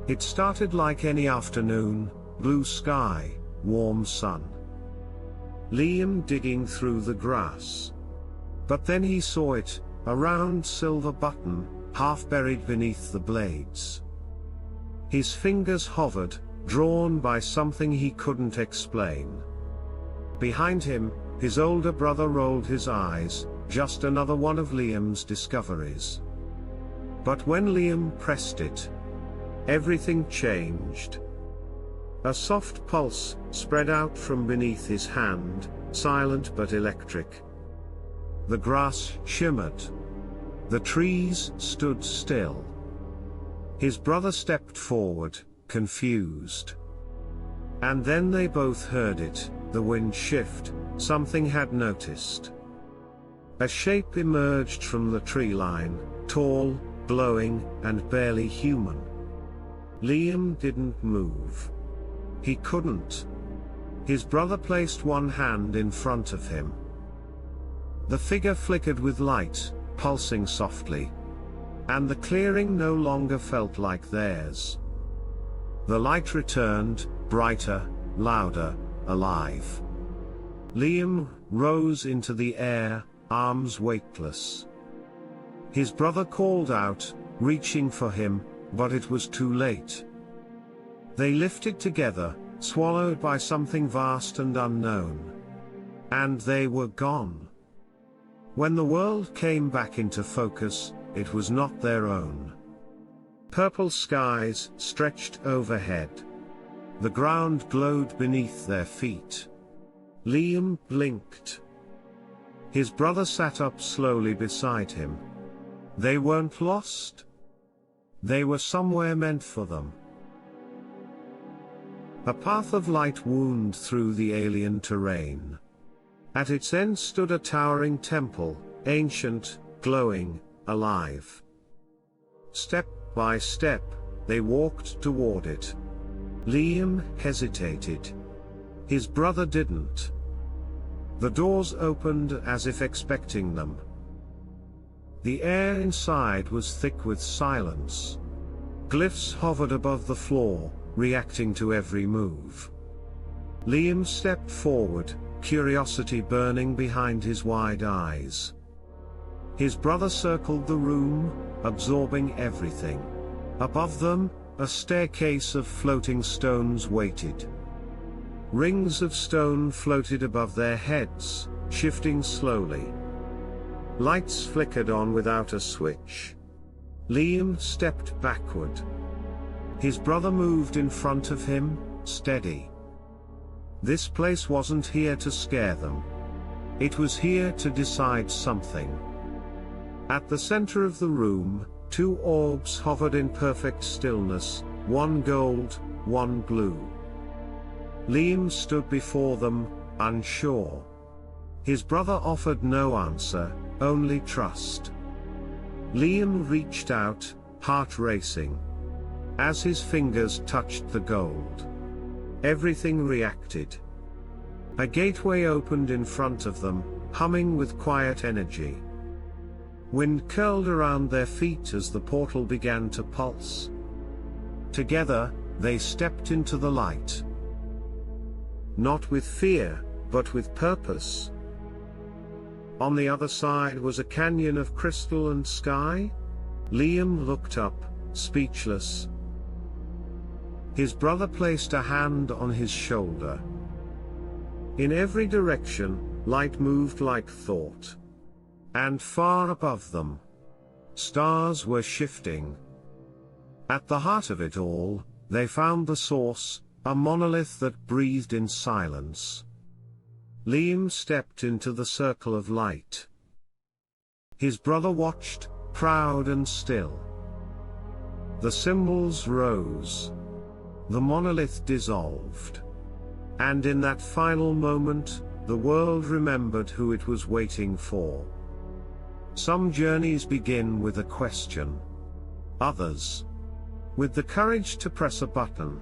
It started like any afternoon: blue sky, warm sun. Liam digging through the grass. But then he saw it, a round silver button, half buried beneath the blades. His fingers hovered, drawn by something he couldn't explain. Behind him, his older brother rolled his eyes, just another one of Liam's discoveries. But when Liam pressed it, everything changed. A soft pulse spread out from beneath his hand, silent but electric. The grass shimmered. The trees stood still. His brother stepped forward, confused. And then they both heard it, the wind shift. Something had noticed. A shape emerged from the tree line, tall, glowing, and barely human. Liam didn't move. He couldn't. His brother placed one hand in front of him. The figure flickered with light, pulsing softly. And the clearing no longer felt like theirs. The light returned, brighter, louder, alive. Liam rose into the air, arms weightless. His brother called out, reaching for him, but it was too late. They lifted together, swallowed by something vast and unknown. And they were gone. When the world came back into focus, it was not their own. Purple skies stretched overhead. The ground glowed beneath their feet. Liam blinked. His brother sat up slowly beside him. They weren't lost. They were somewhere meant for them. A path of light wound through the alien terrain. At its end stood a towering temple, ancient, glowing, alive. Step by step, they walked toward it. Liam hesitated. His brother didn't. The doors opened as if expecting them. The air inside was thick with silence. Glyphs hovered above the floor, reacting to every move. Liam stepped forward, curiosity burning behind his wide eyes. His brother circled the room, absorbing everything. Above them, a staircase of floating stones waited. Rings of stone floated above their heads, shifting slowly. Lights flickered on without a switch. Liam stepped backward. His brother moved in front of him, steady. This place wasn't here to scare them. It was here to decide something. At the center of the room, two orbs hovered in perfect stillness, one gold, one blue. Liam stood before them, unsure. His brother offered no answer, only trust. Liam reached out, heart racing. As his fingers touched the gold, everything reacted. A gateway opened in front of them, humming with quiet energy. Wind curled around their feet as the portal began to pulse. Together, they stepped into the light. Not with fear, but with purpose. On the other side was a canyon of crystal and sky. Liam looked up, speechless. His brother placed a hand on his shoulder. In every direction, light moved like thought. And far above them, stars were shifting. At the heart of it all, they found the source, a monolith that breathed in silence. Liam stepped into the circle of light. His brother watched, proud and still. The symbols rose. The monolith dissolved. And in that final moment, the world remembered who it was waiting for. Some journeys begin with a question. Others, with the courage to press a button.